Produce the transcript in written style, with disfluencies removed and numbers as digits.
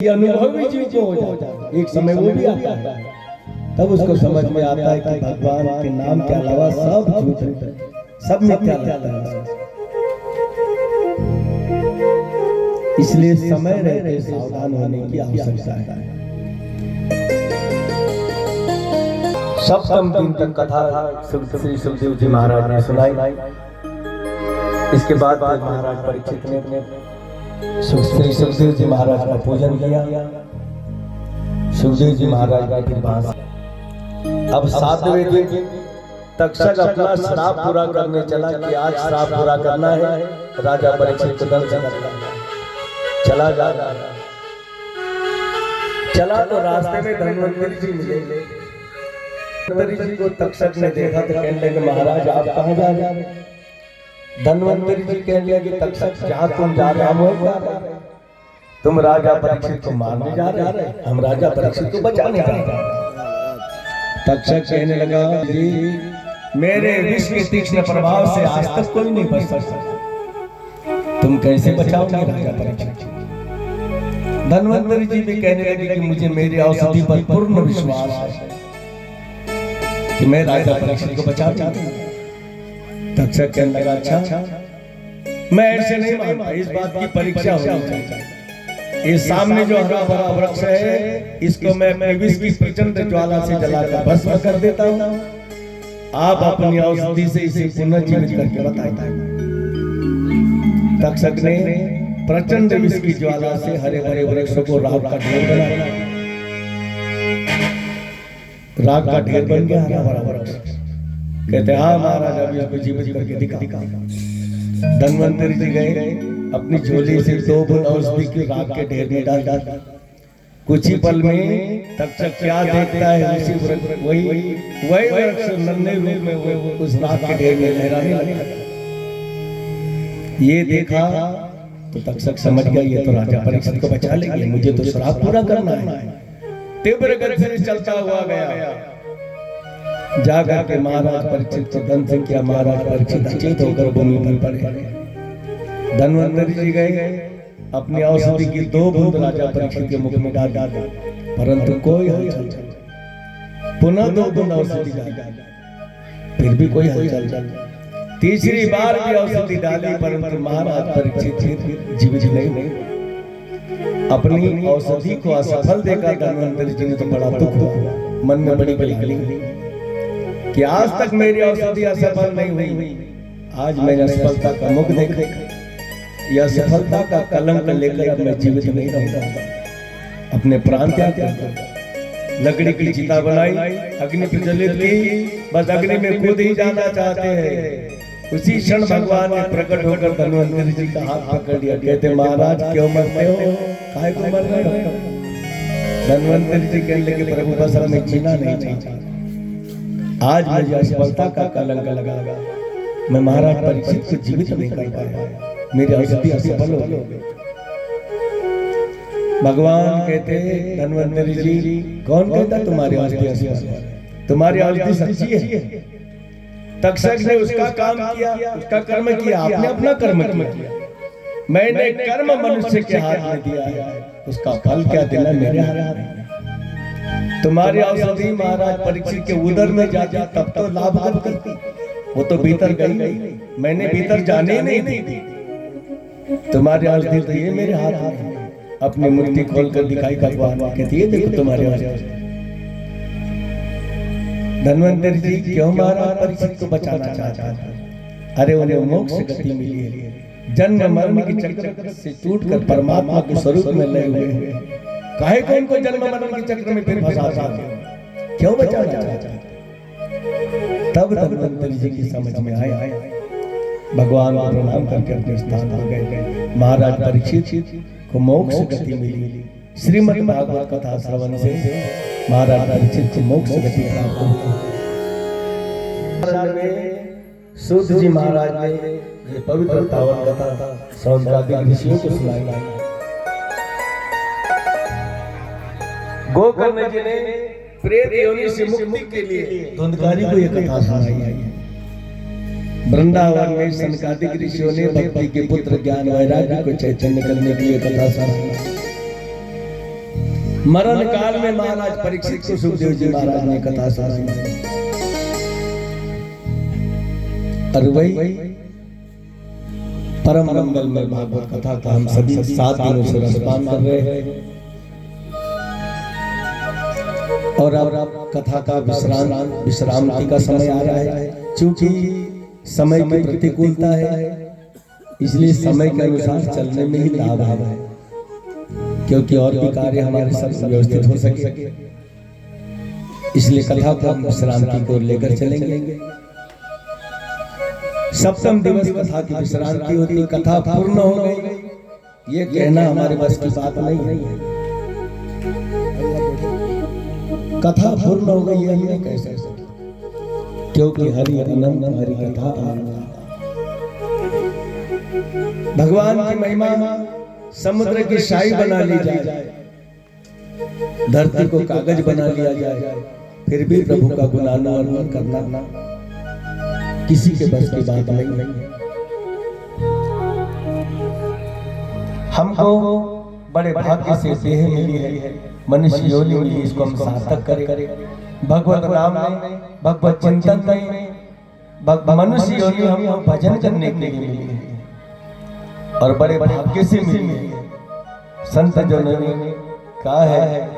ये अनुभव भी जीव को हो जाता है, एक समय वो भी आता है, तब उसको समझ में आता है कि भगवान के नाम के अलावा सब झूठ है, सब मिथ्या लगता है। इसलिए समय रहते सावधान होने की आवश्यकता है। सप्तम दिन तक कथा श्री सुखदेव जी महाराज ने सुनाई। इसके बाद महाराज परीक्षित ने श्री सुखदेव जी महाराज का पूजन किया। सुखदेव जी महाराज का फिर वहां अब 7वें दिन तक्षक अपना श्राप पूरा करने चला कि आज श्राप पूरा करना है। राजा परीक्षित को दर्शन चला जा रहा चला तो रास्ते में धन्वंतरी जी मिले। धन्वंतरी जी को तक्षक ने देखा तो कहने लगे महाराज आप कहाँ जा रहे हैं? धन्वंतरी जी कहने लगे तक्षक जहाँ तुम जा रहे हो तुम राजा परीक्षित को मारने जा रहे हो, हम राजा परीक्षित को बचाने जा रहे हैं। तक्षक कहने लगा जी मेरे विष के तीक्ष्ण प्रभाव से आज तक कोई नहीं बच सकता, तुम कैसे बचाओगे राजा परीक्षित? धन्वंतरी जी भी कहने लगे कि मुझे मेरी औषधि पर पूर्ण विश्वास है कि मैं राजा परीक्षित को बचा दूंगा। तक्षक कहने लगा अच्छा मैं ऐसे नहीं मानता, इस बात की परीक्षा होनी चाहिए। इस सामने जो हरा भरा वृक्ष है इसको मैं विष की प्रचंड ज्वाला से जलाकर भस्म कर देता हूँ, आप अपनी औषधि से इसे पुनर्जीवित करके बताइए। तक्षक ने प्रचंड विष की ज्वाला से हरे भरे वृक्षों को राख का ढेर बनाया। राख का ढेर बन गया हरा भरा वृक्ष। कहते हाँ महाराज अभी इसको जीवित करके दिखा। धन्वंतरी जी गए अपनी झोली से 2 बूंद औषधि की राख के ढेर में डाल कुछ ही पल में तक्षक क्या देखता है उसी वही वृक्ष नन्हे रूप में वो उस राख के ढेर में लहराने लगा। ये देखा तो तक्षक समझ गया ये तो राजा परीक्षित को बचा लेंगे, मुझे तो श्राप पूरा करना है। तीव्र गति से चलता हुआ गया, जाकर के महाराज परीक्षित को दंशन किया। महाराज परीक्षित अचेत होकर भूमि पर पड़े। धन्वंतरी जी गए अपनी औषधि की 2 बूंद राजा परीक्षित के मुख में डाल परंतु कोई हलचल। पुनः 2 बूंद औषधि डाली फिर भी कोई हलचल। तीसरी बार भी औषधि डाली परंतु महाराज परीक्षित जीवित नहीं। अपनी औषधि को असफल देखा धन्वंतरी जी ने तो बड़ा दुख हुआ, मन में बड़ी गलानी कि आज तक मेरी औषधि असफल नहीं हुई, आज मैंने असफलता का मुख देखा, यह सफलता का कलंक लेकर अब मैं जीवित नहीं रहूंगा, अपने प्राण त्याग दूंगा। लकड़ी की चिता बनाई, अग्नि प्रज्वलित की, बस अग्नि में कूद ही जाना चाहते हैं। उसी क्षण भगवान ने प्रकट होकर धन्वंतरी जी का हाथ पकड़ लिया। कहते महाराज क्यों मरते हो, काहे को मर रहे हो? धन्वंतरी जी कहने लगे प्रभु बस अब मैं जीना नहीं चाहता, आज मुझे असफलता का कलंक लगा, मैं महाराज परीक्षित को जीवित नहीं कर पाया, मेरी औषधि असफल हो गई। भगवान कहते धन्वंतरी जी कौन कहता तुम्हारी औषधि असफल है, तुम्हारी औषधि सच्ची है। तक्षक ने उसका काम किया, उसका कर्म किया, आपने अपना कर्म किया। मैंने कर्म मनुष्य के हाथ में दिया है, उसका फल क्या देना मेरे हाथ में। तुम्हारी औषधि महाराज परीक्षित के उदर में जाती तब तो लाभ करती, वो तो भीतर गई, मैंने भीतर जाने नहीं दी। तुम्हारी औषधि तो ये मेरे हाथ में, अपनी मूर्ति खोलकर दिखाई भगवान कहती है देखो तुम्हारी औषधि। धन्वंतरी जी क्यों महाराज परीक्षित को बचाना चाहता है? अरे उन्हें मोक्ष गति मिली है, जन्म मरण के चक्र से टूटकर परमात्मा के स्वरूप में लय हुए हैं, काहे को उनको जन्म मरण के चक्र में फिर फंसाता है? क्यों बचाना चाहता है? तब धन्वंतरी जी की समझ में आया, भगवान को प्रणाम करके अपने स्थान पर गए। महाराज परीक्षित को मोक्ष गति मिली। श्रीमद् भागवत कथा श्रवण से महाराज परीक्षित को मोक्ष गति प्राप्त हुई। सूत जी महाराज ने ये पवित्र पावन कथा सौनकादिक ऋषियों को सुनाई। गोकर्ण जी ने प्रेत योनि से मुक्ति के लिए धुंधकारी को ये कथा सुनाई है। वृंदावन में सनकादिक ऋषियों ने भक्ति के पुत्र ज्ञान वैराग्य को चैतन्य करने के लिए कथा सुनाई। मरण काल में महाराज परीक्षित को सुखदेव जी महाराज ने कथा सुनाई। और वही परम मंगल में भागवत कथा का हम सभी 7 दिनों से रसपान कर रहे हैं। और अब कथा का विश्रांति का समय आ रहा है। क्योंकि समय की प्रतिकूलता है, इसलिए समय के अनुसार चलने में ही लाभ है, क्योंकि और भी कार्य हमारे सब व्यवस्थित हो सके। इसलिए कथा को हम विश्रांति को लेकर चलेंगे। सप्तम दिवस कथा की विश्रांति होती, कथा पूर्ण हो गई ये कहना हमारे बस की बात नहीं है। कथा पूर्ण हो गई है ये कह सकते, क्योंकि हरि अनंत हरि कथा अनंत। भगवान की महिमा समुद्र की शाही बना ली जाए, धरती को कागज बना लिया जाए, फिर भी प्रभु का गुणानुवर्णन करना किसी के बस की बात नहीं है। हमको बड़े भाग्य से देह मिली है, मनुष्य योनि मिली, इसको हम सार्थक करें। भगवत नाम में, भगवत चिंतन में मनुष्य योनि हम भजन करने के लिए मिली है और बड़े भाग्य से मिली है। संत जनों ने कहा है